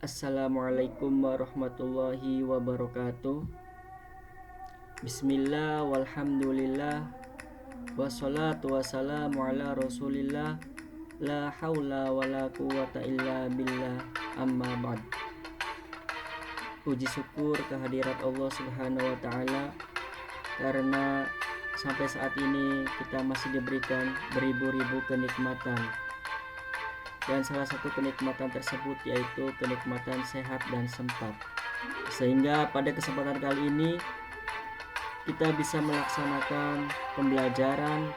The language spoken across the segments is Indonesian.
Assalamualaikum warahmatullahi wabarakatuh. Bismillah walhamdulillah wassalatu wassalamu ala rasulillah la haula wala quwata illa billah amma ba'd. Puji syukur kehadirat Allah subhanahu wa ta'ala karena sampai saat ini kita masih diberikan beribu-ribu kenikmatan. Dan salah satu kenikmatan tersebut yaitu kenikmatan sehat dan sempat. Sehingga pada kesempatan kali ini kita bisa melaksanakan pembelajaran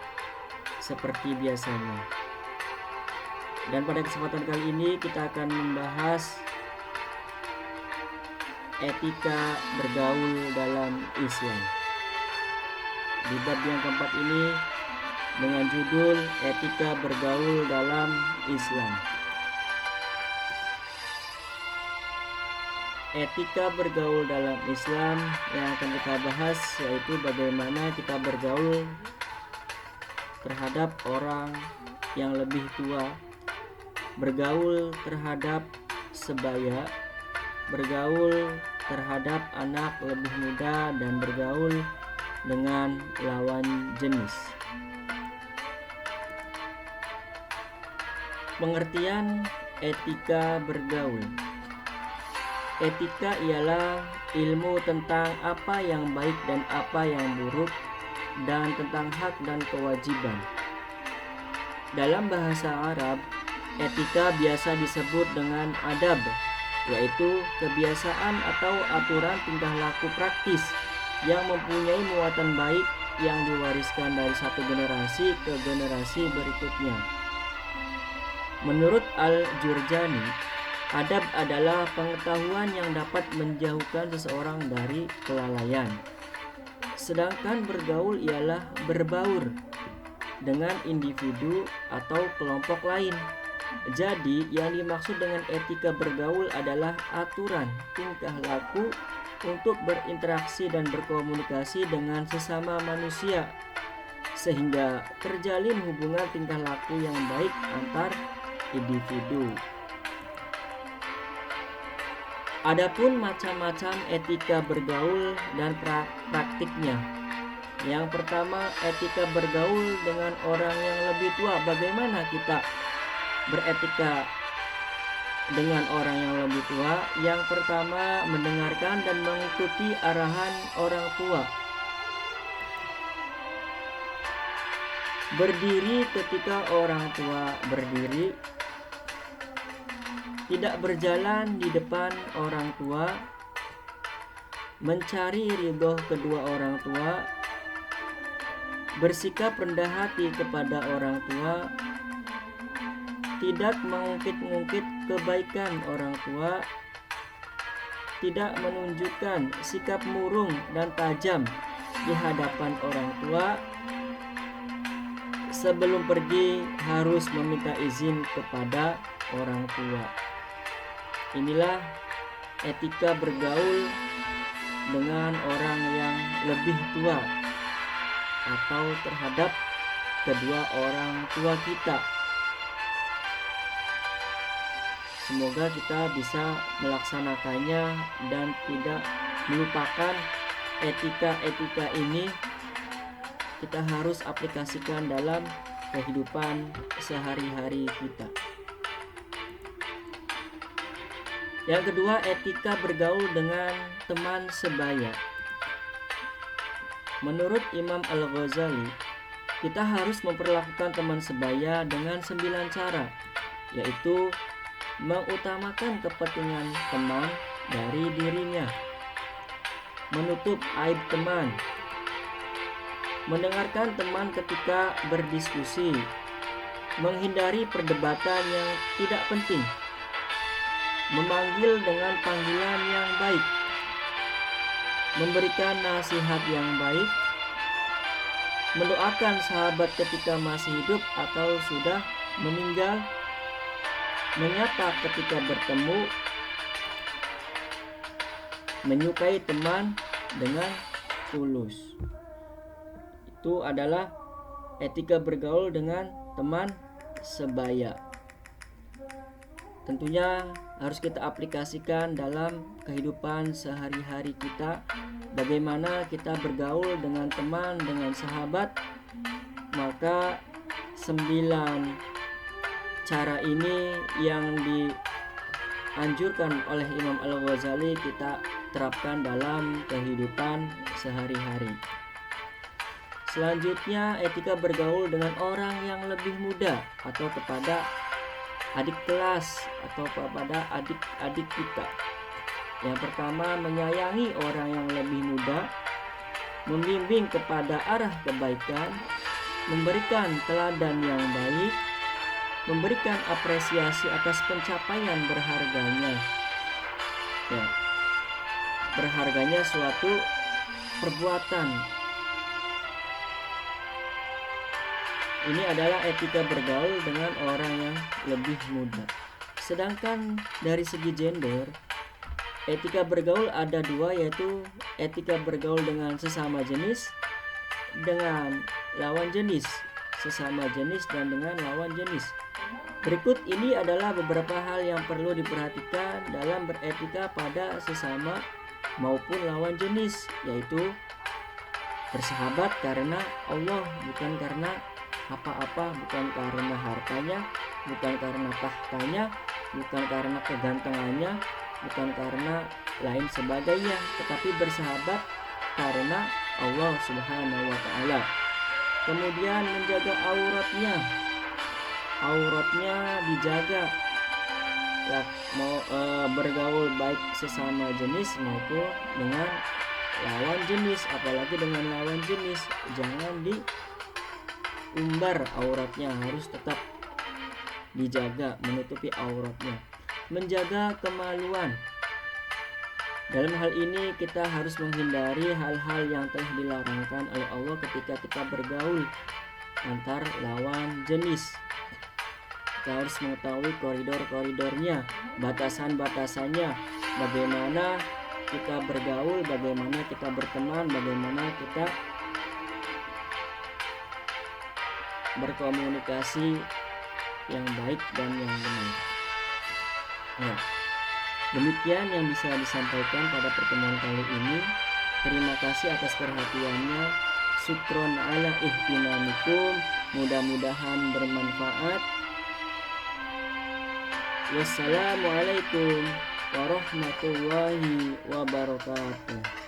seperti biasanya. Dan pada kesempatan kali ini kita akan membahas etika bergaul dalam Islam. Di bab yang keempat ini dengan judul etika bergaul dalam Islam. Etika bergaul dalam Islam yang akan kita bahas yaitu bagaimana kita bergaul terhadap orang yang lebih tua, bergaul terhadap sebaya, bergaul terhadap anak lebih muda, dan bergaul dengan lawan jenis. Pengertian etika bergaul. Etika ialah ilmu tentang apa yang baik dan apa yang buruk, dan tentang hak dan kewajiban. Dalam bahasa Arab, etika biasa disebut dengan adab, yaitu kebiasaan atau aturan tingkah laku praktis yang mempunyai muatan baik yang diwariskan dari satu generasi ke generasi berikutnya. Menurut Al-Jurjani, adab adalah pengetahuan yang dapat menjauhkan seseorang dari kelalaian. Sedangkan bergaul ialah berbaur dengan individu atau kelompok lain. Jadi, yang dimaksud dengan etika bergaul adalah aturan tingkah laku untuk berinteraksi dan berkomunikasi dengan sesama manusia, sehingga terjalin hubungan tingkah laku yang baik antar individu. Adapun macam-macam etika bergaul dan praktiknya. Yang pertama, etika bergaul dengan orang yang lebih tua. Bagaimana kita beretika dengan orang yang lebih tua? Yang pertama, mendengarkan dan mengikuti arahan orang tua. Berdiri ketika orang tua berdiri. Tidak berjalan di depan orang tua. Mencari ridho kedua orang tua. Bersikap rendah hati kepada orang tua. Tidak mengungkit-ungkit kebaikan orang tua. Tidak menunjukkan sikap murung dan tajam di hadapan orang tua. Sebelum pergi harus meminta izin kepada orang tua. Inilah etika bergaul dengan orang yang lebih tua atau terhadap kedua orang tua kita. Semoga kita bisa melaksanakannya dan tidak melupakan etika-etika ini. Kita harus aplikasikan dalam kehidupan sehari-hari kita. Yang kedua, etika bergaul dengan teman sebaya. Menurut Imam Al-Ghazali, kita harus memperlakukan teman sebaya dengan 9 cara, yaitu mengutamakan kepentingan teman dari dirinya, menutup aib teman, mendengarkan teman ketika berdiskusi, menghindari perdebatan yang tidak penting, memanggil dengan panggilan yang baik, memberikan nasihat yang baik, mendoakan sahabat ketika masih hidup atau sudah meninggal, menyapa ketika bertemu, menyukai teman dengan tulus. Itu adalah etika bergaul dengan teman sebaya. tentunya harus kita aplikasikan dalam kehidupan sehari-hari kita. Bagaimana kita bergaul dengan teman, dengan sahabat. Maka 9 cara ini yang dianjurkan oleh Imam Al-Ghazali kita terapkan dalam kehidupan sehari-hari. Selanjutnya, etika bergaul dengan orang yang lebih muda atau kepada adik kelas atau kepada adik-adik kita. Yang pertama, menyayangi orang yang lebih muda, membimbing kepada arah kebaikan, memberikan teladan yang baik, memberikan apresiasi atas pencapaian berharganya. Ya, berharganya suatu perbuatan. Ini adalah etika bergaul dengan orang yang lebih muda. Sedangkan dari segi gender, etika bergaul ada 2, yaitu etika bergaul dengan sesama jenis, dengan lawan jenis, sesama jenis dan dengan lawan jenis. Berikut ini adalah beberapa hal yang perlu diperhatikan dalam beretika pada sesama maupun lawan jenis, yaitu bersahabat karena Allah, bukan karena apa-apa, bukan karena hartanya, bukan karena tahtanya, bukan karena kegantengannya, bukan karena lain sebagainya, tetapi bersahabat karena Allah Subhanahu wa Ta'ala. Kemudian menjaga auratnya dijaga, ya, mau bergaul baik sesama jenis maupun dengan lawan jenis, apalagi dengan lawan jenis jangan diumbar auratnya, harus tetap dijaga, menutupi auratnya. Menjaga kemaluan, dalam hal ini kita harus menghindari hal-hal yang telah dilarangkan oleh Allah ketika kita bergaul antar lawan jenis. Kita harus mengetahui koridor-koridornya, batasan-batasannya, bagaimana kita bergaul, bagaimana kita berteman, bagaimana kita berkomunikasi yang baik dan yang benar. Nah, demikian yang bisa disampaikan pada pertemuan kali ini. Terima kasih atas perhatiannya. Syukron ala ihtimamikum. Mudah-mudahan bermanfaat. Wassalamualaikum warahmatullahi wabarakatuh.